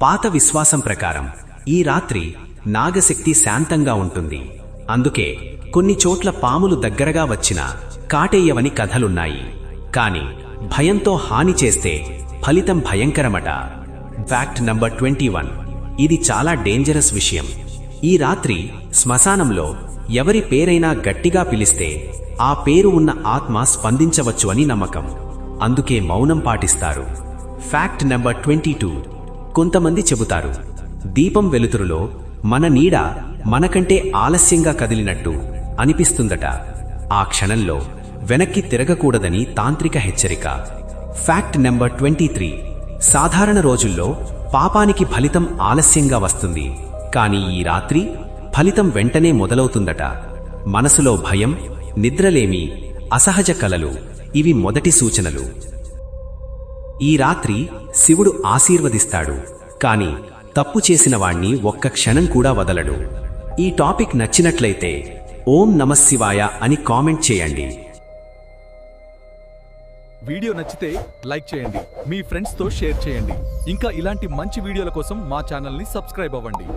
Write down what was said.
పాత విశ్వాసం ప్రకారం ఈ రాత్రి నాగశక్తి శాంతంగా ఉంటుంది. అందుకే కొన్ని చోట్ల పాములు దగ్గరగా వచ్చినా కాటేయవని కథలున్నాయి. కాని భయంతో హాని చేస్తే ఫలితం భయంకరమట. Fact number 21. ఇది చాలా డేంజరస్ విషయం. ఈ రాత్రి శ్మశానంలో ఎవరి పేరైనా గట్టిగా పిలిస్తే ఆ పేరు ఉన్న ఆత్మ స్పందించవచ్చు అని నమ్మకం. అందుకే మౌనం పాటిస్తారు. Fact number 22. కొంతమంది చెబుతారు, దీపం వెలుతురులో మన నీడ మనకంటే ఆలస్యంగా కదిలినట్టు అనిపిస్తుందట. ఆ క్షణంలో వెనక్కి తిరగకూడదని తాంత్రిక హెచ్చరిక. Fact number 23. సాధారణ రోజుల్లో పాపానికి ఫలితం ఆలస్యంగా వస్తుంది. కానీ ఈ రాత్రి ఫలితం వెంటనే మొదలవుతుందట. మనసులో భయం, నిద్రలేమి, అసహజ కలలు ఇవి మొదటి సూచనలు. ఈ రాత్రి శివుడు ఆశీర్వదిస్తాడు, కాని తప్పు చేసిన వాణ్ణి ఒక్క క్షణం కూడా వదలడు. ఈ టాపిక్ నచ్చినట్లయితే ఓం నమఃశివాయ అని కామెంట్ చేయండి. వీడియో నచ్చితే లైక్ చేయండి, మీ ఫ్రెండ్స్తో షేర్ చేయండి. ఇంకా ఇలాంటి మంచి వీడియోల కోసం మా ఛానల్ని సబ్స్క్రైబ్ అవ్వండి.